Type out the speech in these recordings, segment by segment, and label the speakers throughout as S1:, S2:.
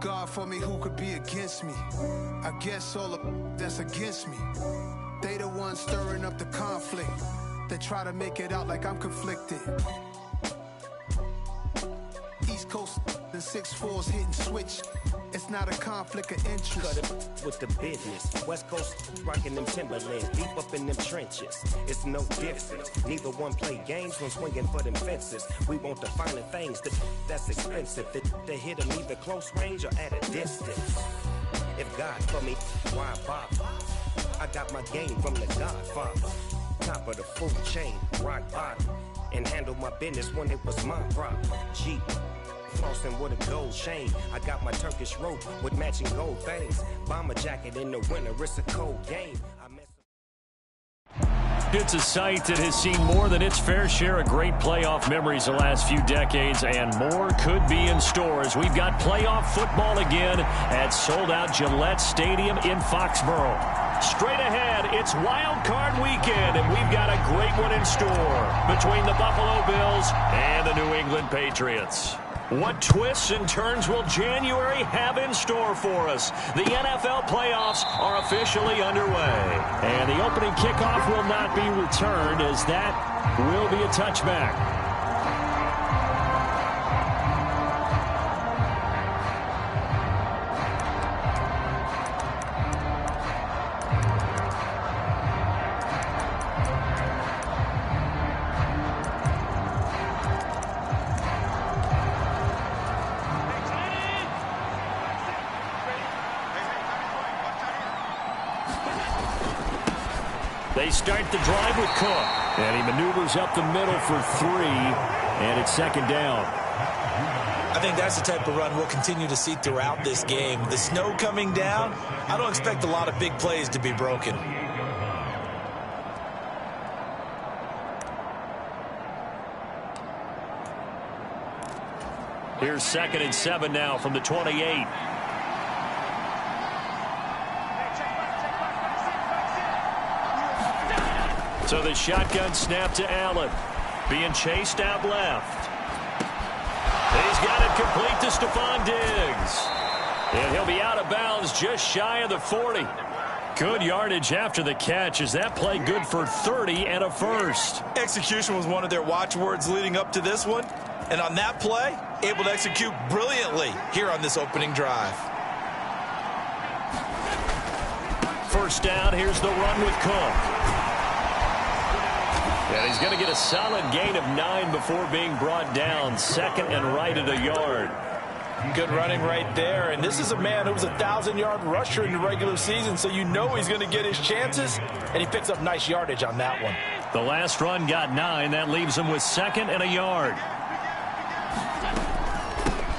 S1: God for me, who could be against me? I guess all of that's against me. They the ones stirring up the conflict. They try to make it out like I'm conflicted. East Coast, the 6'4's hitting switch. It's not a conflict of interest.
S2: Cut it with the business. West Coast rocking them Timberlands, deep up in them trenches. It's no difference. Neither one play games when swinging for them fences. We want the finer things that's expensive. They hit them either close range or at a distance. If God for me, why bother? I got my game from the Godfather. Top of the food chain, rock bottom. And handle my business when it was my problem. Jeep. Flossing with a gold chain. I got my Turkish rope with matching gold things. Bomber jacket in the winter, it's a cold game.
S3: It's a site that has seen more than its fair share of great playoff memories the last few decades, and more could be in store as we've got playoff football again at sold-out Gillette Stadium in Foxborough. Straight ahead, it's Wild Card Weekend, and we've got a great one in store between the Buffalo Bills and the New England Patriots. What twists and turns will January have in store for us? The NFL playoffs are officially underway. And the opening kickoff will not be returned, as that will be a touchback. They start the drive with Cook, and he maneuvers up the middle for 3, and it's second down.
S4: I think that's the type of run we'll continue to see throughout this game. The snow coming down, I don't expect a lot of big plays to be broken.
S3: Here's 2nd and 7 now from the 28. So the shotgun snap to Allen. Being chased out left. He's got it complete to Stephon Diggs. And he'll be out of bounds just shy of the 40. Good yardage after the catch. Is that play good for 30 and a first?
S4: Execution was one of their watchwords leading up to this one. And on that play, able to execute brilliantly here on this opening drive.
S3: First down, here's the run with Cook. And he's going to get a solid gain of 9 before being brought down. Second and right at a yard.
S4: Good running right there. And this is a man who was a 1,000-yard rusher in the regular season, so you know he's going to get his chances. And he picks up nice yardage on that one.
S3: The last run got 9. That leaves him with 2nd and a yard.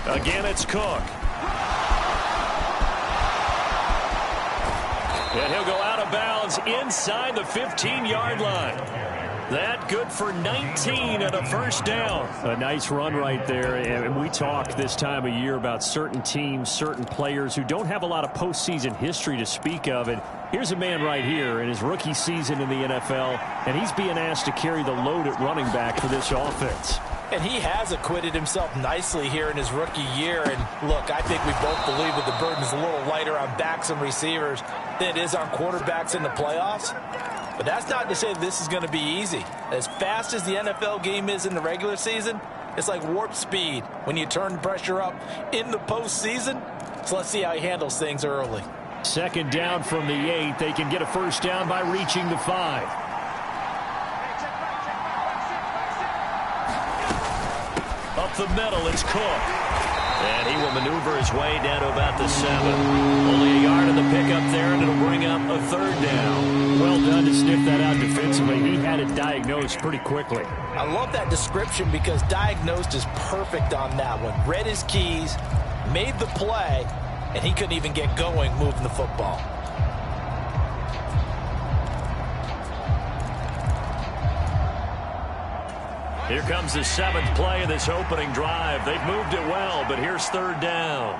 S3: Again, it's Cook. And he'll go out of bounds inside the 15-yard line. That good for 19 and a first down. A nice run right there. And we talk this time of year about certain teams, certain players who don't have a lot of postseason history to speak of. And here's a man right here in his rookie season in the NFL, and he's being asked to carry the load at running back for this offense.
S4: And he has acquitted himself nicely here in his rookie year. And look, I think we both believe that the burden's a little lighter on backs and receivers than it is on quarterbacks in the playoffs. But that's not to say that this is going to be easy. As fast as the NFL game is in the regular season, it's like warp speed when you turn pressure up in the postseason. So let's see how he handles things early.
S3: Second down from the 8. They can get a first down by reaching the 5. Up the middle, it's Cook. And he will maneuver his way down to about the 7. Only a yard in the pickup there, and it'll bring up a third down. Well done to sniff that out defensively. He had it diagnosed pretty quickly.
S4: I love that description because diagnosed is perfect on that one. Read his keys, made the play, and he couldn't even get going moving the football.
S3: Here comes the 7th play of this opening drive. They've moved it well, but here's third down.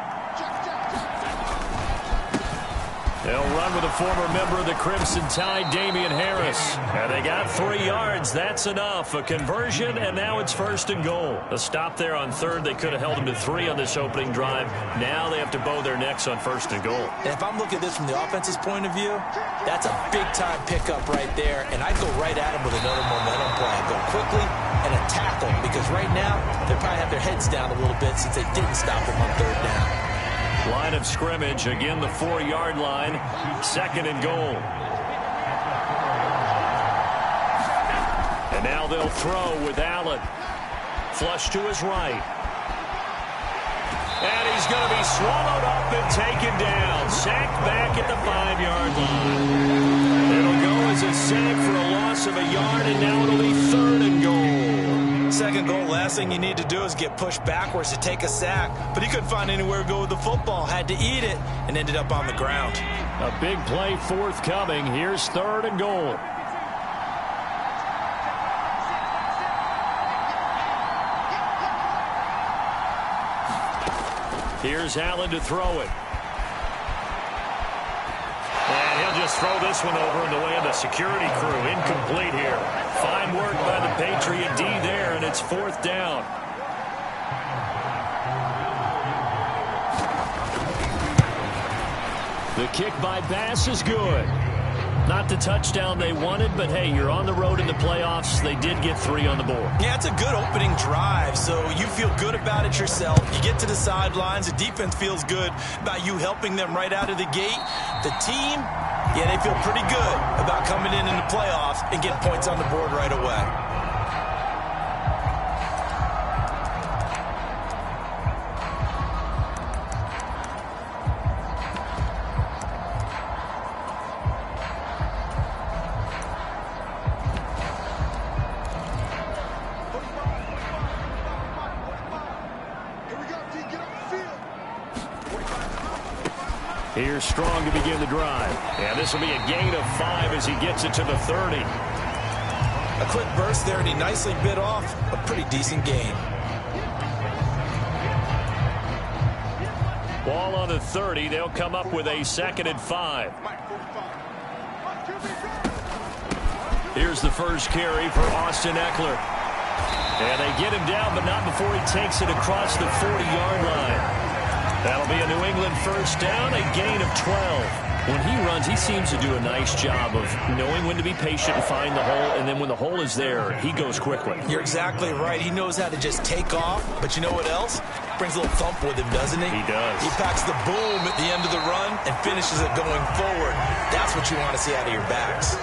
S3: They'll run with a former member of the Crimson Tide, Damian Harris. And they got 3 yards. That's enough. A conversion, and now it's 1st and goal. A stop there on 3rd. They could have held them to 3 on this opening drive. Now they have to bow their necks on 1st and goal.
S4: And if I'm looking at this from the offense's point of view, that's a big-time pickup right there. And I'd go right at him with another momentum play. Go quickly and attack them, because right now they probably have their heads down a little bit since they didn't stop them on 3rd down.
S3: Line of scrimmage, again the 4-yard line, 2nd and goal. And now they'll throw with Allen. Flush to his right. And he's going to be swallowed up and taken down. Sacked back at the 5-yard line. It'll go as a sack for a loss of a yard, and now it'll be 3rd and goal.
S4: 2nd goal, last thing you need to do is get pushed backwards to take a sack. But he couldn't find anywhere to go with the football. Had to eat it and ended up on the ground.
S3: A big play forthcoming. Here's 3rd and goal. Here's Allen to throw it. And he'll just throw this one over in the way of the security crew. Incomplete here. Fine work by the Patriot D there, and it's 4th down. The kick by Bass is good. Not the touchdown they wanted, but hey, you're on the road in the playoffs. They did get 3 on the board.
S4: Yeah, it's a good opening drive, so you feel good about it yourself. You get to the sidelines. The defense feels good about you helping them right out of the gate. The team, yeah, they feel pretty good about coming in the playoffs and getting points on the board right away.
S3: Here's Strong to begin the drive. And this will be a gain of 5 as he gets it to the 30.
S4: A quick burst there, and he nicely bit off a pretty decent gain.
S3: Ball on the 30. They'll come up with a 2nd and 5. Here's the first carry for Austin Eckler. And they get him down, but not before he takes it across the 40-yard line. That'll be a New England 1st down, a gain of 12. When he runs, he seems to do a nice job of knowing when to be patient and find the hole, and then when the hole is there, he goes quickly.
S4: You're exactly right. He knows how to just take off, but you know what else? Brings a little thump with him, doesn't he?
S3: He does.
S4: He packs the boom at the end of the run and finishes it going forward. That's what you want to see out of your backs.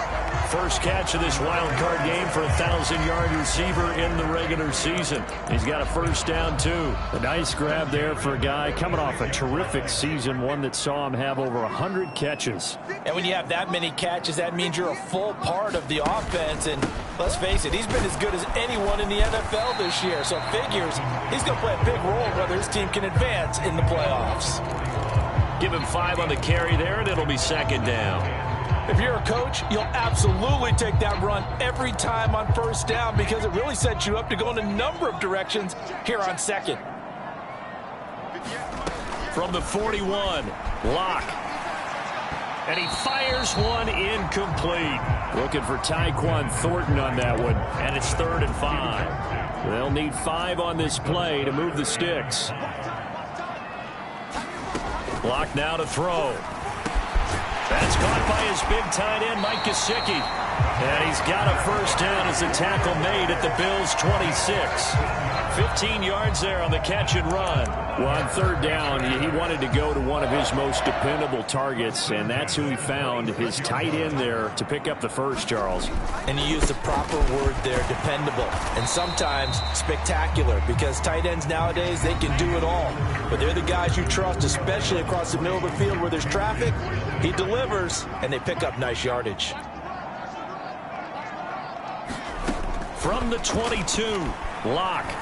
S3: First catch of this wild card game for a 1,000-yard receiver in the regular season. He's got a 1st down, too. A nice grab there for a guy coming off a terrific season, one that saw him have over 100 catches.
S4: And when you have that many catches, that means you're a full part of the offense. And let's face it, he's been as good as anyone in the NFL this year. So figures he's going to play a big role whether his team can advance in the playoffs.
S3: Give him 5 on the carry there, and it'll be 2nd down.
S4: If you're a coach, you'll absolutely take that run every time on 1st down because it really sets you up to go in a number of directions here on 2nd.
S3: From the 41, Locke. And he fires one incomplete. Looking for Tyquan Thornton on that one. And it's 3rd and 5. They'll need 5 on this play to move the sticks. Locke now to throw. That's caught by his big tight end, Mike Gesicki. And he's got a 1st down as the tackle made at the Bills' 26. 15 yards there on the catch and run. Well, on 3rd down, he wanted to go to one of his most dependable targets, and that's who he found, his tight end there, to pick up the 1st, Charles.
S4: And he used the proper word there, dependable, and sometimes spectacular, because tight ends nowadays, they can do it all. But they're the guys you trust, especially across the middle of the field where there's traffic. He delivers, and they pick up nice yardage.
S3: From the 22, Locke.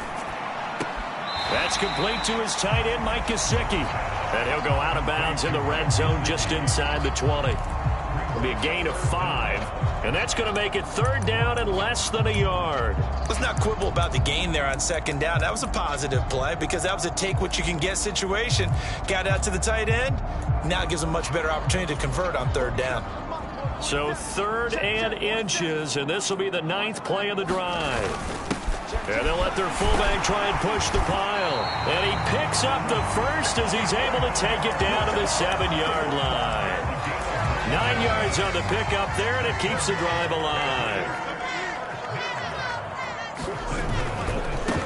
S3: That's complete to his tight end, Mike Gesicki. And he'll go out of bounds in the red zone just inside the 20. It'll be a gain of 5. And that's going to make it 3rd down and less than a yard.
S4: Let's not quibble about the gain there on 2nd down. That was a positive play because that was a take-what-you-can-get situation. Got out to the tight end. Now it gives them a much better opportunity to convert on 3rd down.
S3: So 3rd and inches, and this will be the 9th play of the drive. And they'll let their fullback try and push the pile. And he picks up the first as he's able to take it down to the 7-yard line. 9 yards on the pickup there, and it keeps the drive alive.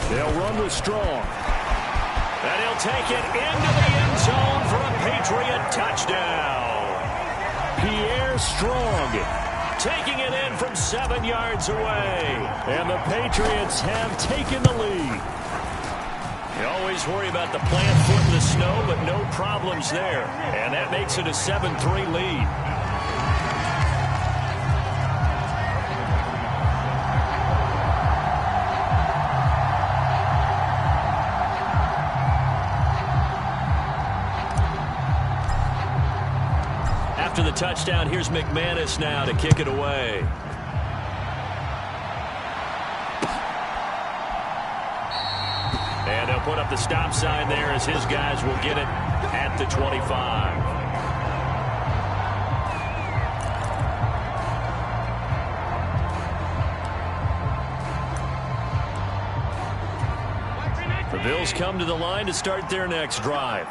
S3: They'll run with Strong. And he'll take it into the end zone for a Patriot touchdown. Pierre Strong taking it in from 7 yards away. And the Patriots have taken the lead. You always worry about the plant foot in the snow, but no problems there. And that makes it a 7-3 lead. After the touchdown, here's McManus now to kick it away. And they'll put up the stop sign there as his guys will get it at the 25. The Bills come to the line to start their next drive.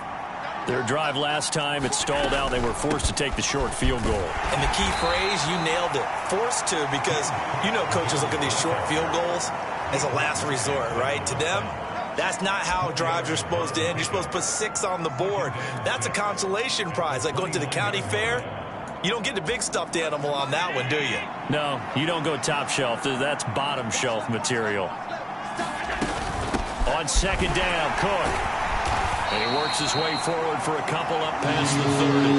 S3: Their drive last time, it stalled out. They were forced to take the short field goal.
S4: And the key phrase, you nailed it. Forced to, because you know coaches look at these short field goals as a last resort, right? To them, that's not how drives are supposed to end. You're supposed to put 6 on the board. That's a consolation prize, like going to the county fair. You don't get the big stuffed animal on that one, do you?
S3: No, you don't go top shelf. That's bottom shelf material. On 2nd down, Cook. And he works his way forward for a couple up past the 30.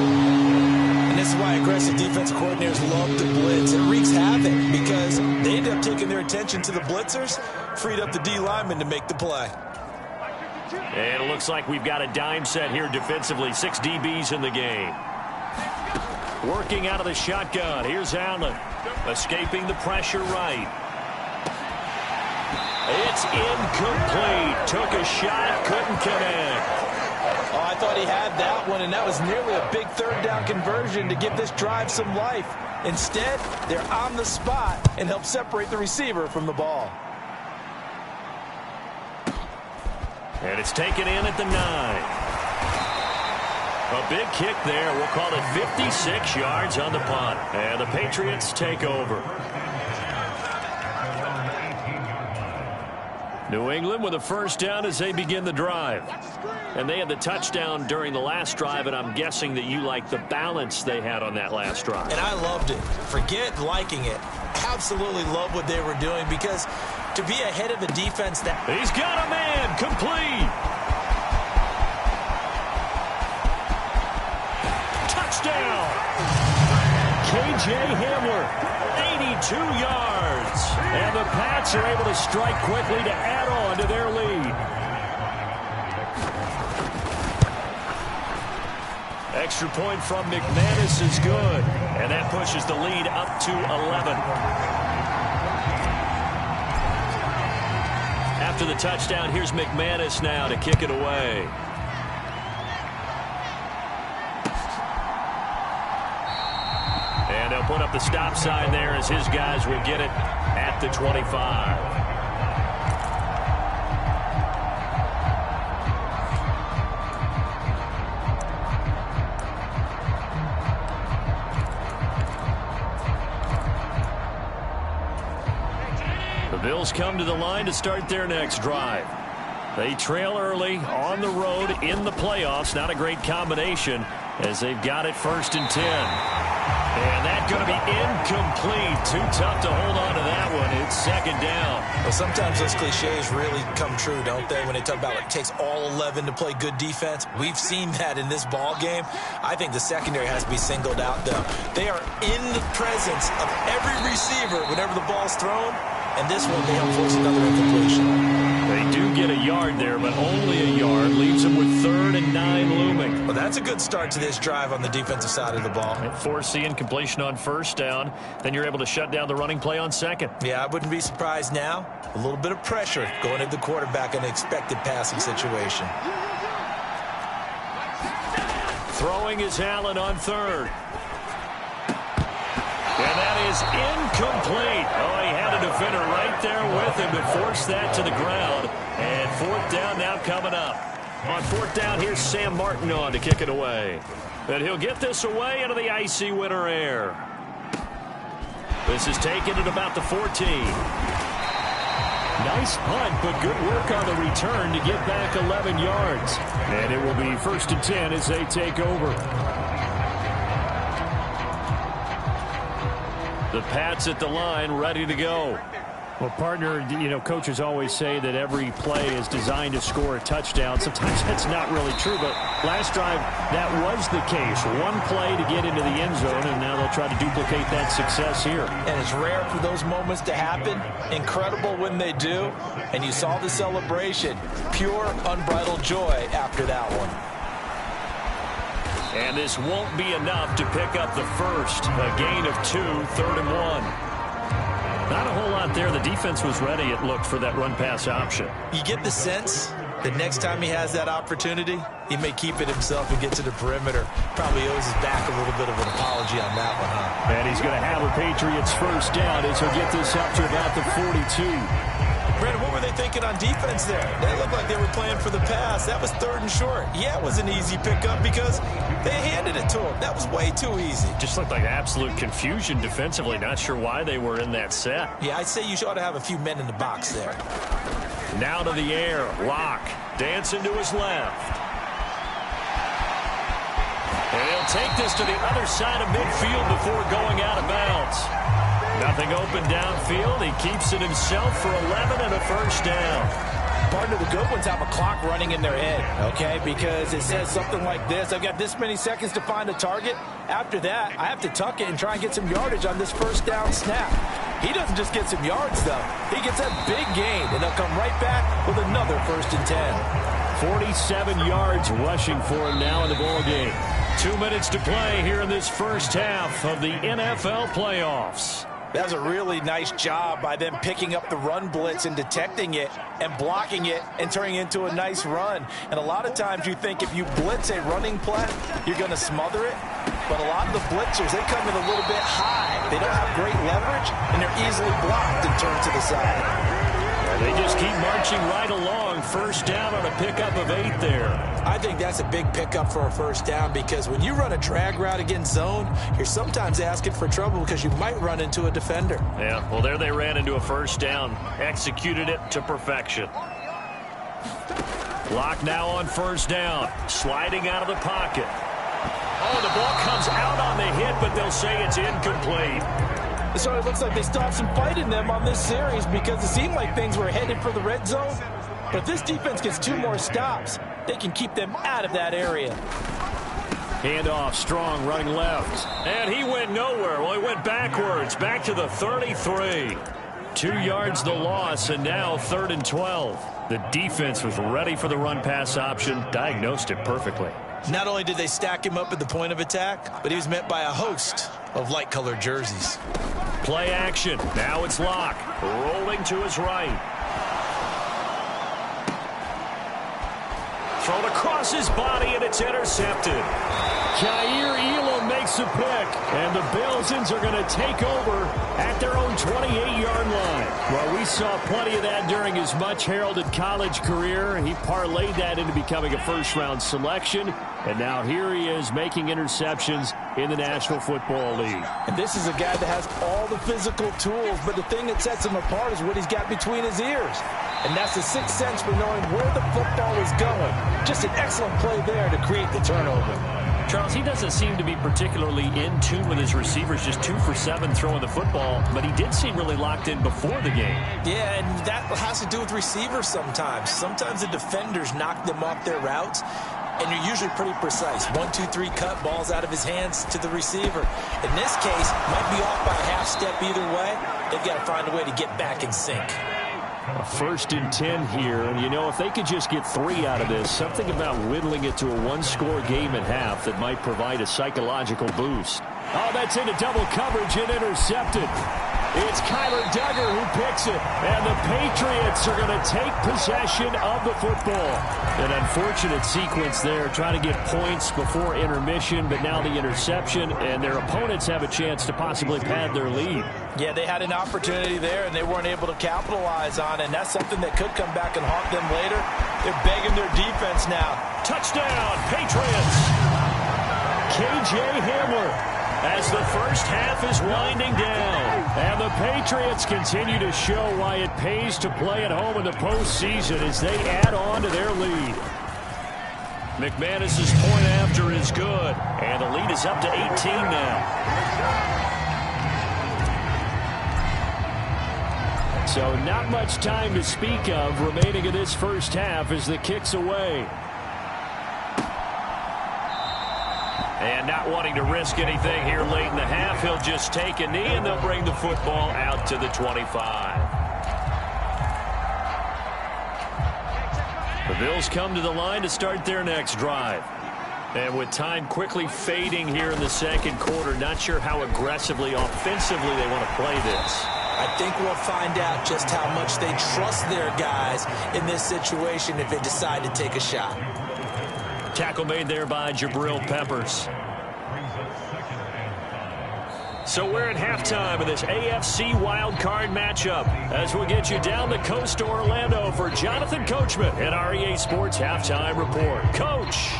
S4: And this is why aggressive defensive coordinators love to blitz. It wreaks havoc because they end up taking their attention to the blitzers, freed up the D lineman to make the play.
S3: And it looks like we've got a dime set here defensively. 6 DBs in the game. Working out of the shotgun. Here's Allen. Escaping the pressure right. It's incomplete. Took a shot, couldn't connect.
S4: Oh, I thought he had that one, and that was nearly a big 3rd down conversion to give this drive some life. Instead, they're on the spot and help separate the receiver from the ball.
S3: And it's taken in at the 9. A big kick there. We'll call it 56 yards on the punt. And the Patriots take over. New England with a 1st down as they begin the drive. And they had the touchdown during the last drive, and I'm guessing that you like the balance they had on that last drive.
S4: And I loved it. Forget liking it. Absolutely love what they were doing, because to be ahead of a defense that...
S3: He's got a man. Complete. Touchdown. K.J. Hamler, 82 yards. And the Pats are able to strike quickly to add on to their lead. Extra point from McManus is good. And that pushes the lead up to 11. After the touchdown, here's McManus now to kick it away. And they'll put up the stop sign there as his guys will get it at the 25. The Bills come to the line to start their next drive. They trail early on the road in the playoffs. Not a great combination as they've got it 1st and 10. And that's going to be incomplete. Too tough to hold on to that one. It's 2nd down.
S4: Well, sometimes those cliches really come true, don't they? When they talk about it takes all 11 to play good defense. We've seen that in this ball game. I think the secondary has to be singled out, though. They are in the presence of every receiver whenever the ball's thrown. And this one, they unforce another incompletion.
S3: They do get a yard there, but only a yard. Leaves them with 3rd and 9 looming.
S4: Well, That's a good start to this drive on the defensive side of the ball.
S3: Forcing incompletion on first down. Then you're able to shut down the running play on second.
S4: Yeah, I wouldn't be surprised now. A little bit of pressure going into the quarterback in an expected passing situation.
S3: Throwing is Allen on third. And that is incomplete. Oh, he had a defender right there with him to force that to the ground. And fourth down now coming up. On fourth down, here's Sam Martin on to kick it away. And he'll get this away into the icy winter air. This is taken at about the 14. Nice punt, but good work on the return to get back 11 yards. And it will be 1st and 10 as they take over. The Pats at the line, ready to go. Well, partner, you know, coaches always say that every play is designed to score a touchdown. Sometimes that's not really true, but last drive, that was the case. One play to get into the end zone, and now they'll try to duplicate that success here.
S4: And it's rare for those moments to happen. Incredible when they do. And you saw the celebration. Pure, unbridled joy after that one.
S3: And this won't be enough to pick up the first. A gain of 2, 3rd and 1. Not a whole lot there. The defense was ready, it looked, for that run-pass option.
S4: You get the sense that next time he has that opportunity, he may keep it himself and get to the perimeter. Probably owes his back a little bit of an apology on that one, huh?
S3: And he's going to have a Patriots first down as he'll get this up to about the 42.
S4: Brandon, what were they thinking on defense there? They looked like they were playing for the pass. That was 3rd and short. Yeah, it was an easy pickup because they handed it to him. That was way too easy.
S3: Just looked like absolute confusion defensively. Not sure why they were in that set.
S4: Yeah, I'd say you ought to have a few men in the box there.
S3: Now to the air. Locke dancing to his left. And he'll take this to the other side of midfield before going out of bounds. Nothing open downfield. He keeps it himself for 11 and a first down.
S4: Partner, the good ones have a clock running in their head, okay? Because it says something like this. I've got this many seconds to find a target. After that, I have to tuck it and try and get some yardage on this first down snap. He doesn't just get some yards, though. He gets a big gain, and they'll come right back with another 1st and 10.
S3: 47 yards rushing for him now in the ballgame. 2 minutes to play here in this first half of the NFL playoffs.
S4: That was a really nice job by them picking up the run blitz and detecting it and blocking it and turning it into a nice run. And a lot of times you think if you blitz a running play, you're going to smother it. But a lot of the blitzers, they come in a little bit high. They don't have great leverage, and they're easily blocked and turned to the side.
S3: They just keep marching right along. First down on a pickup of 8 there.
S4: I think that's a big pickup for a first down because when you run a drag route against zone, you're sometimes asking for trouble because you might run into a defender.
S3: Yeah, well, there they ran into a first down. Executed it to perfection. Locke now on first down. Sliding out of the pocket. Oh, the ball comes out on the hit, but they'll say it's incomplete.
S4: So it looks like they stopped some fight in them on this series because it seemed like things were headed for the red zone. But if this defense gets 2 more stops, they can keep them out of that area.
S3: Handoff, Strong running left. And he went nowhere. Well, he went backwards, back to the 33. 2 yards the loss, and now 3rd and 12. The defense was ready for the run-pass option, diagnosed it perfectly.
S4: Not only did they stack him up at the point of attack, but he was met by a host of light-colored jerseys.
S3: Play action. Now it's Locke. Rolling to his right. Thrown across his body, and it's intercepted. Jair Elam makes a pick, and the Bills are going to take over at their own 28-yard line. Well, we saw plenty of that during his much-heralded college career. He parlayed that into becoming a first-round selection, and now here he is making interceptions in the National Football League.
S4: And this is a guy that has all the physical tools, but the thing that sets him apart is what he's got between his ears. And that's the sixth sense for knowing where the football is going. Just an excellent play there to create the turnover.
S3: Charles, he doesn't seem to be particularly in tune with his receivers, just 2 for 7 throwing the football, but he did seem really locked in before the game.
S4: Yeah, and that has to do with receivers sometimes. Sometimes the defenders knock them off their routes, and you're usually pretty precise. 1, 2, 3 cut, balls out of his hands to the receiver. In this case, might be off by a half step either way. They've got to find a way to get back in sync.
S3: A 1st and 10 here, and you know, if they could just get 3 out of this, something about whittling it to a 1-score game at half that might provide a psychological boost. Oh, that's into double coverage and intercepted. It's Kyler Duggar who picks it, and the Patriots are going to take possession of the football. An unfortunate sequence there, trying to get points before intermission, but now the interception, and their opponents have a chance to possibly pad their lead.
S4: Yeah, they had an opportunity there, and they weren't able to capitalize on it, and that's something that could come back and haunt them later. They're begging their defense now.
S3: Touchdown, Patriots! K.J. Hamler. As the first half is winding down, and the Patriots continue to show why it pays to play at home in the postseason as they add on to their lead. McManus's point after is good, and the lead is up to 18 now. So not much time to speak of remaining in this first half as the kick's away. And not wanting to risk anything here late in the half, he'll just take a knee, and they'll bring the football out to the 25. The Bills come to the line to start their next drive. And with time quickly fading here in the second quarter, not sure how aggressively, offensively they want to play this.
S4: I think we'll find out just how much they trust their guys in this situation if they decide to take a shot.
S3: Tackle made there by Jabril Peppers. So we're at halftime of this AFC wildcard matchup as we'll get you down the coast to Orlando for Jonathan Coachman at our EA Sports Halftime Report. Coach.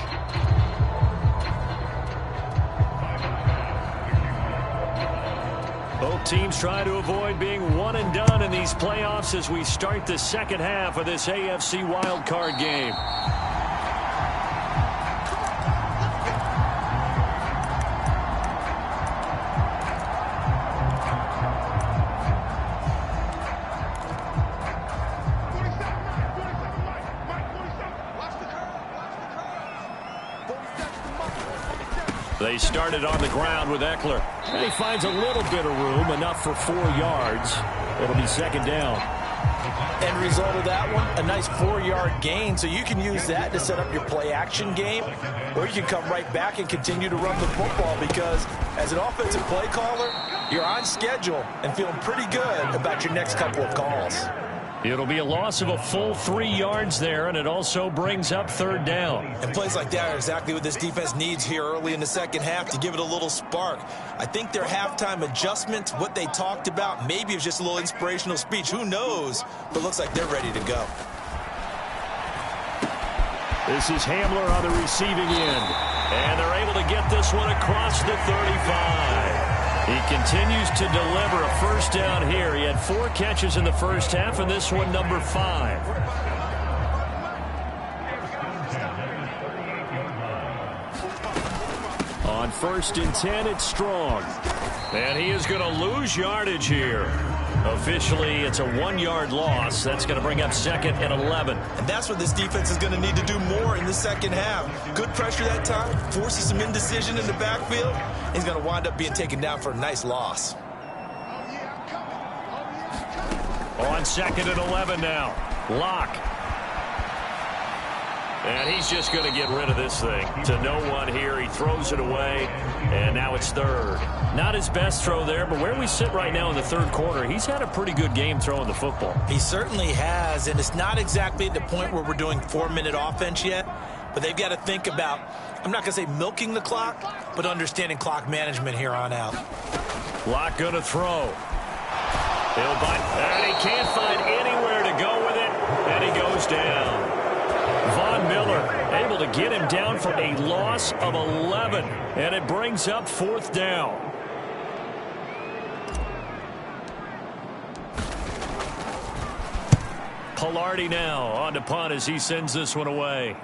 S3: Both teams try to avoid being one and done in these playoffs as we start the second half of this AFC wildcard game. They started on the ground with Eckler. And he finds a little bit of room, enough for 4 yards. It'll be second down.
S4: End result of that one, a nice 4-yard gain. So you can use that to set up your play-action game, or you can come right back and continue to run the football because as an offensive play caller, you're on schedule and feeling pretty good about your next couple of calls.
S3: It'll be a loss of a full 3 yards there, and it also brings up third down.
S4: And plays like that are exactly what this defense needs here early in the second half to give it a little spark. I think their halftime adjustment, what they talked about, maybe it was just a little inspirational speech. Who knows? But it looks like they're ready to go.
S3: This is Hamler on the receiving end. And they're able to get this one across the 35. He continues to deliver a first down here. He had 4 catches in the first half, and this one number 5. On 1st and 10, it's Strong. And he is going to lose yardage here. Officially, it's a 1-yard loss. That's going to bring up 2nd and 11.
S4: And that's what this defense is going to need to do more in the second half. Good pressure that time, forces some indecision in the backfield. He's going to wind up being taken down for a nice loss.
S3: On 2nd and 11 now. Lock. And he's just going to get rid of this thing to no one here. He throws it away, and now it's 3rd. Not his best throw there, but where we sit right now in the 3rd quarter, he's had a pretty good game throwing the football.
S4: He certainly has, and it's not exactly at the point where we're doing 4-minute offense yet, but they've got to think about, I'm not going to say milking the clock, but understanding clock management here on out.
S3: Lock going to throw. He'll bite, and he can't find anywhere to go with it, and he goes down. Von Miller able to get him down for a loss of 11, and it brings up 4th down. Pilardi now on to punt as he sends this one away.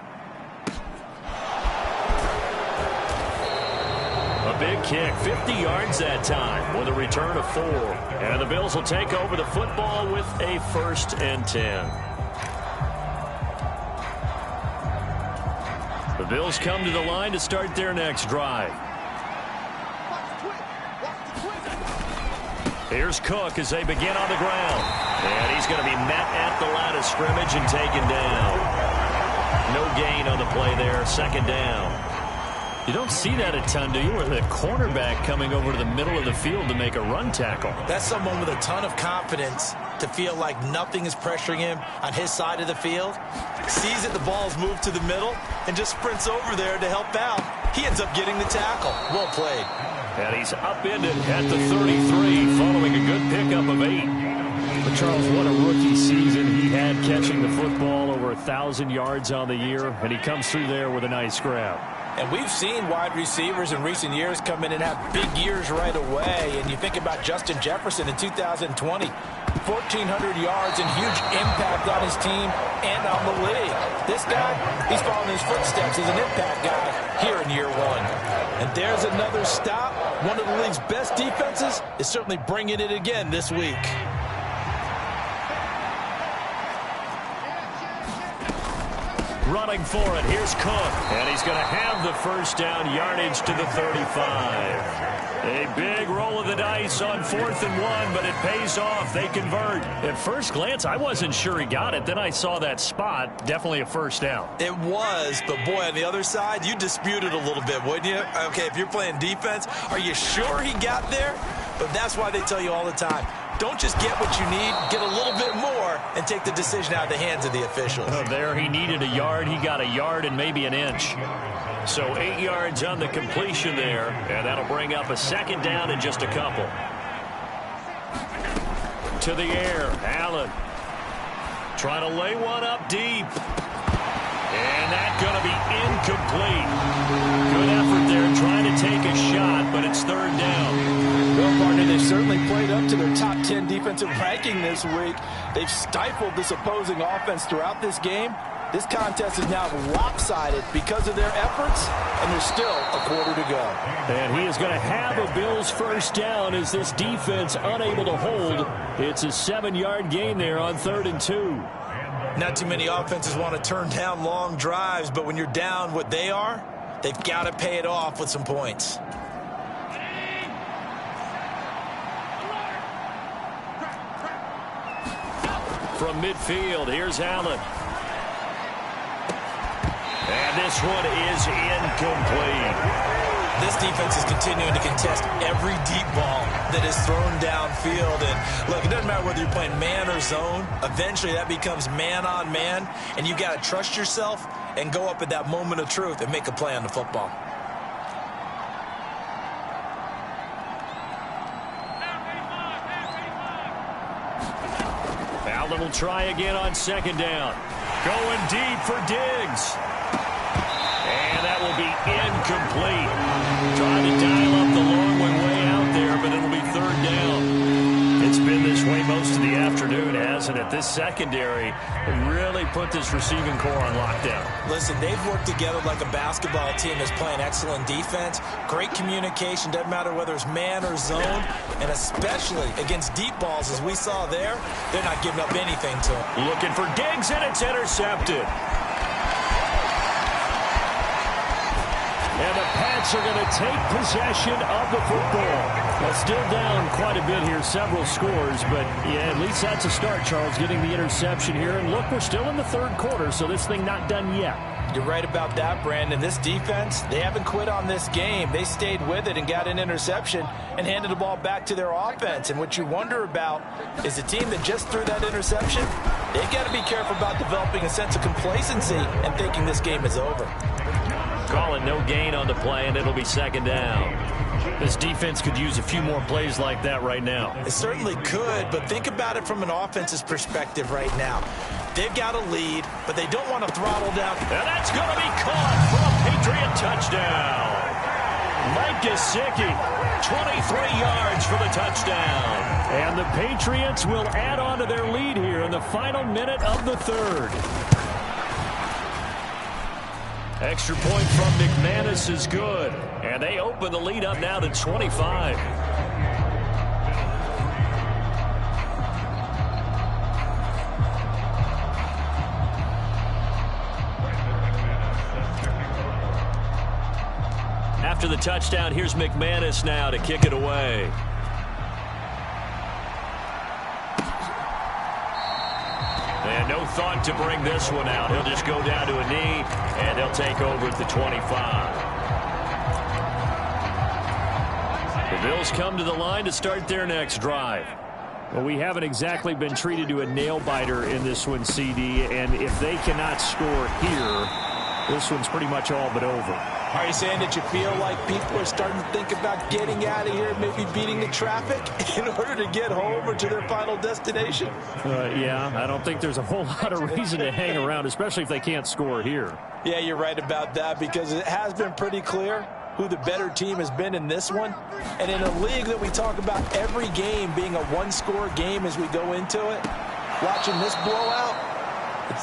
S3: A big kick, 50 yards that time with a return of 4. And the Bills will take over the football with a 1st and 10. The Bills come to the line to start their next drive. Here's Cook as they begin on the ground. And he's going to be met at the line of scrimmage and taken down. No gain on the play there. Second down.
S5: You don't see that a ton, do you? Or the cornerback coming over to the middle of the field to make a run tackle.
S4: That's someone with a ton of confidence to feel like nothing is pressuring him on his side of the field. Sees that the ball's moved to the middle and just sprints over there to help out. He ends up getting the tackle. Well played.
S3: And he's upended at the 33 following a good pickup of 8.
S5: But Charles, what a rookie season he had catching the football, over 1,000 yards on the year, and he comes through there with a nice grab.
S4: And we've seen wide receivers in recent years come in and have big years right away. And you think about Justin Jefferson in 2020, 1,400 yards and huge impact on his team and on the league. This guy, he's following his footsteps as an impact guy here in year one. And there's another stop. One of the league's best defenses is certainly bringing it again this week.
S3: Running for it, here's Cook, and he's going to have the first down, yardage to the 35. A big roll of the dice on 4th and 1, but it pays off. They convert.
S5: At first glance, I wasn't sure he got it. Then I saw that spot. Definitely a first down.
S4: It was, but boy, on the other side, you dispute it a little bit, wouldn't you? Okay, if you're playing defense, are you sure he got there? But that's why they tell you all the time, don't just get what you need, get a little bit more, and take the decision out of the hands of the officials.
S3: There he needed a yard. He got a yard and maybe an inch. So 8 yards on the completion there, and that'll bring up a second down in just a couple. To the air, Allen. Trying to lay one up deep. And that's going to be incomplete. Good effort there trying to take a shot, but it's third down.
S4: Well, partner, they've certainly played up to their top 10 defensive ranking this week. They've stifled this opposing offense throughout this game. This contest is now lopsided because of their efforts, and there's still a quarter to go.
S3: And he is going to have a Bills first down as this defense unable to hold. It's a 7-yard gain there on 3rd and 2.
S4: Not too many offenses want to turn down long drives, but when you're down what they are, they've got to pay it off with some points.
S3: From midfield, here's Allen. And this one is incomplete.
S4: This defense is continuing to contest every deep ball that is thrown downfield. And look, it doesn't matter whether you're playing man or zone. Eventually that becomes man on man. And you got to trust yourself and go up at that moment of truth and make a play on the football.
S3: Allen will try again on second down. Going deep for Diggs. And that will be incomplete. Trying to dial up the long way out there, but it'll be third down. It's been this way most of the afternoon, hasn't it? This secondary really put this receiving core on lockdown.
S4: Listen, they've worked together like a basketball team that's playing excellent defense. Great communication, doesn't matter whether it's man or zone. And especially against deep balls, as we saw there, they're not giving up anything to them.
S3: Looking for Diggs, and it's intercepted. And the Pats are going to take possession of the football. Well, still down quite a bit here, several scores, but yeah, at least that's a start, Charles, getting the interception here. And look, we're still in the third quarter, so this thing not done yet.
S4: You're right about that, Brandon. This defense, they haven't quit on this game. They stayed with it and got an interception and handed the ball back to their offense. And what you wonder about is the team that just threw that interception, they've got to be careful about developing a sense of complacency and thinking this game is over.
S3: Calling no gain on the play, and it'll be second down.
S5: This defense could use a few more plays like that right now.
S4: It certainly could, but think about it from an offense's perspective right now. They've got a lead, but they don't want to throttle down.
S3: And that's going to be caught for a Patriot touchdown. Mike Gesicki, 23 yards for the touchdown. And the Patriots will add on to their lead here in the final minute of the third. Extra point from McManus is good. And they open the lead up now to 25. After the touchdown, here's McManus now to kick it away. thought to bring this one out. He'll just go down to a knee, and he'll take over at the 25. The Bills come to the line to start their next drive. Well, we haven't exactly been treated to a nail-biter in this one, CD, and if they cannot score here, this one's pretty much all but over.
S4: Are you saying that you feel like people are starting to think about getting out of here, maybe beating the traffic in order to get home or to their final destination?
S3: Yeah, I don't think there's a whole lot of reason to hang around, especially if they can't score here.
S4: Yeah, you're right about that, because it has been pretty clear who the better team has been in this one. And in a league that we talk about every game being a one-score game as we go into it, watching this blowout,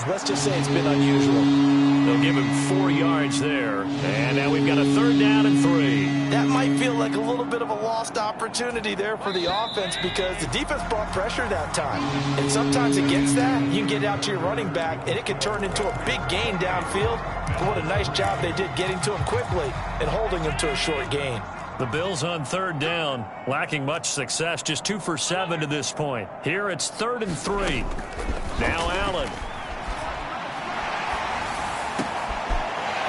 S4: let's just say it's been unusual.
S3: They'll give him 4 yards there. And now we've got a 3rd down and 3.
S4: That might feel like a little bit of a lost opportunity there for the offense, because the defense brought pressure that time. And sometimes against that, you can get out to your running back, and it can turn into a big gain downfield. But what a nice job they did getting to him quickly and holding him to a short gain.
S3: The Bills on 3rd down, lacking much success, just 2 for 7 to this point. Here it's 3rd and 3. Now Allen.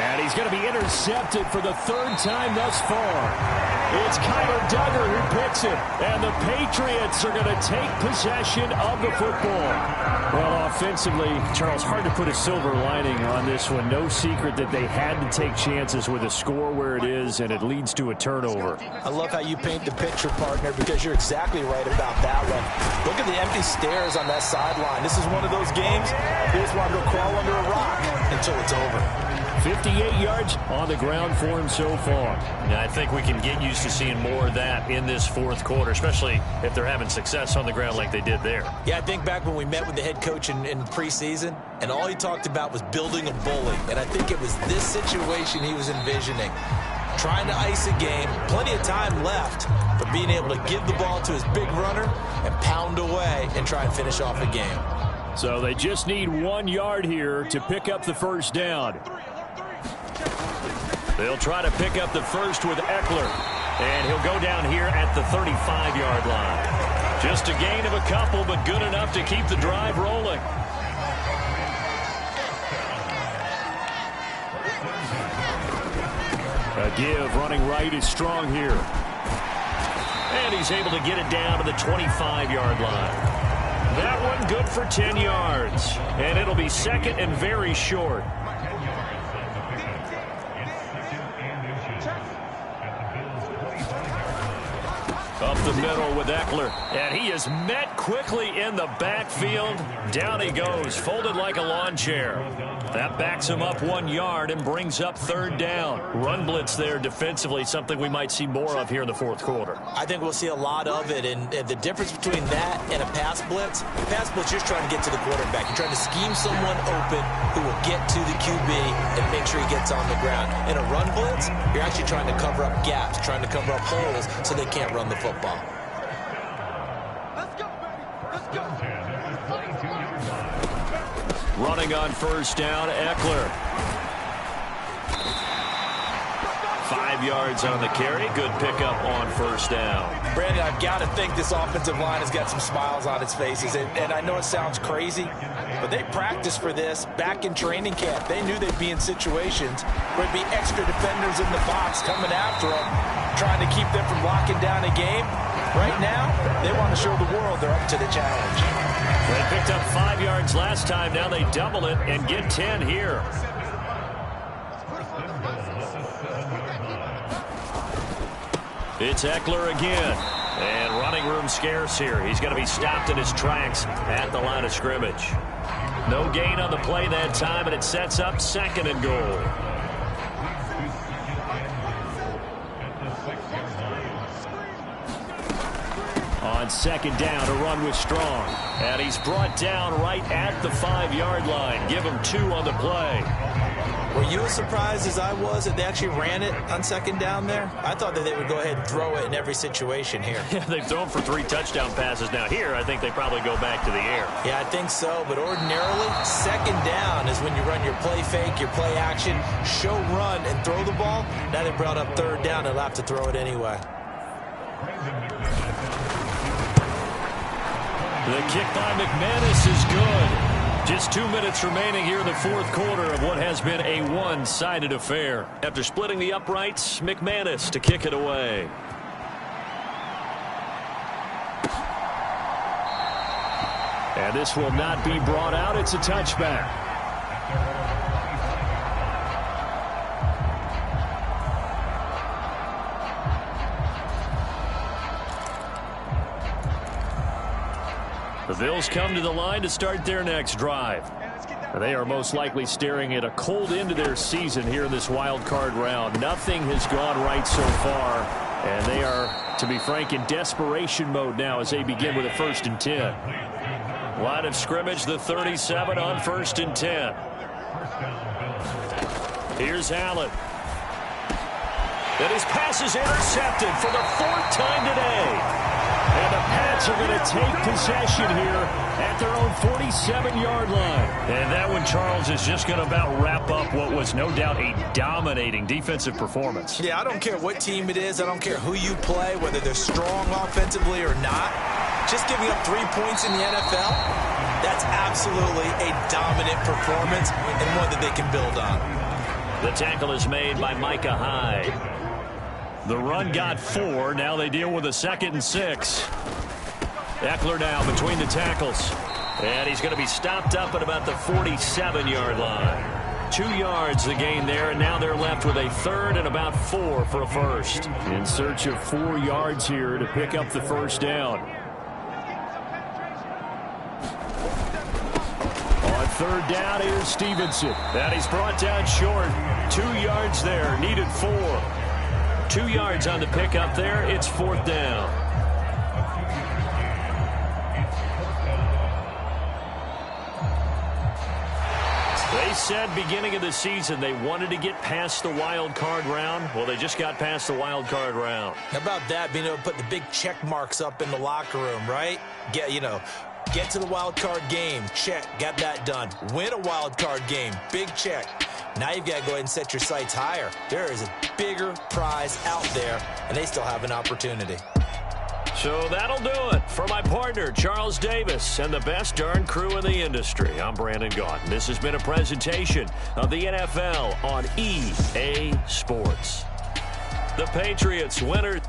S3: And he's going to be intercepted for the 3rd time thus far. It's Kyler Duggar who picks it, and the Patriots are going to take possession of the football. Well, offensively, Charles, hard to put a silver lining on this one. No secret that they had to take chances with a score where it is, and it leads to a turnover.
S4: I love how you paint the picture, partner, because you're exactly right about that one. Look at the empty stairs on that sideline. This is one of those games you just want to go crawl under a rock until it's over.
S3: 58 yards on the ground for him so far. Yeah, I think we can get used to seeing more of that in this 4th quarter, especially if they're having success on the ground like they did there.
S4: Yeah, I think back when we met with the head coach in preseason, and all he talked about was building a bully. And I think it was this situation he was envisioning. Trying to ice a game, plenty of time left, but being able to give the ball to his big runner and pound away and try and finish off a game.
S3: So they just need 1 yard here to pick up the 1st down. They'll try to pick up the first with Eckler, and he'll go down here at the 35-yard line. Just a gain of a couple, but good enough to keep the drive rolling. A give running right is strong here. And he's able to get it down to the 25-yard line. That one good for 10 yards. And it'll be 2nd and very short. Up the middle with Eckler. And he is met quickly in the backfield. Down he goes, folded like a lawn chair. That backs him up 1 yard and brings up 3rd down. Run blitz there defensively, something we might see more of here in the 4th quarter.
S4: I think we'll see a lot of it, and the difference between that and a pass blitz, you're just trying to get to the quarterback. You're trying to scheme someone open who will get to the QB and make sure he gets on the ground. In a run blitz, you're actually trying to cover up gaps, trying to cover up holes so they can't run the football.
S1: Let's go, baby. Let's go.
S3: Running on 1st down, Eckler. 5 yards on the carry. Good pickup on 1st down.
S4: Brandon, I've got to think this offensive line has got some smiles on its faces. And I know it sounds crazy, but they practiced for this back in training camp. They knew they'd be in situations where there'd be extra defenders in the box coming after them, trying to keep them from locking down a game. Right now, they want to show the world they're up to the challenge.
S3: They picked up 5 yards last time. Now they double it and get 10 here. It's Eckler again. And running room scarce here. He's going to be stopped in his tracks at the line of scrimmage. No gain on the play that time, and it sets up 2nd and goal. On 2nd down, a run with Strong. And he's brought down right at the 5-yard line. Give him 2 on the play.
S4: Were you as surprised as I was that they actually ran it on 2nd down there? I thought that they would go ahead and throw it in every situation here.
S3: Yeah, they've thrown for 3 touchdown passes now. Here, I think they probably go back to the air.
S4: Yeah, I think so. But ordinarily, 2nd down is when you run your play fake, your play action, show run, and throw the ball. Now they brought up 3rd down. They'll have to throw it anyway.
S3: The kick by McManus is good. Just 2 minutes remaining here in the fourth quarter of what has been a one-sided affair. After splitting the uprights, McManus to kick it away. And this will not be brought out. It's a touchback. The Bills come to the line to start their next drive. They are most likely staring at a cold end to their season here in this wild card round. Nothing has gone right so far, and they are, to be frank, in desperation mode now as they begin with a 1st and 10. Line of scrimmage, the 37 on 1st and 10. Here's Allen. And his pass is intercepted for the 4th time today. And the Pats are going to take possession here at their own 47-yard line. And that one, Charles, is just going to about wrap up what was no doubt a dominating defensive performance.
S4: Yeah, I don't care what team it is. I don't care who you play, whether they're strong offensively or not. Just giving up 3 points in the NFL, that's absolutely a dominant performance and one that they can build on.
S3: The tackle is made by Micah Hyde. The run got 4. Now they deal with a 2nd and 6. Eckler now between the tackles. And he's going to be stopped up at about the 47-yard line. 2 yards the gain there, and now they're left with a 3rd and about 4 for a first. In search of 4 yards here to pick up the first down. On 3rd down, here's Stevenson. And he's brought down short. 2 yards there, needed 4. 2 yards on the pickup there. It's 4th down. They said beginning of the season they wanted to get past the wild card round. Well, they just got past the wild card round.
S4: How about that, being able to put the big check marks up in the locker room, right? Get to the wild card game. Check. Got that done. Win a wild card game. Big check. Now you've got to go ahead and set your sights higher. There is a bigger prize out there, and they still have an opportunity.
S3: So that'll do it for my partner, Charles Davis, and the best darn crew in the industry. I'm Brandon Gaudin. This has been a presentation of the NFL on EA Sports. The Patriots winners.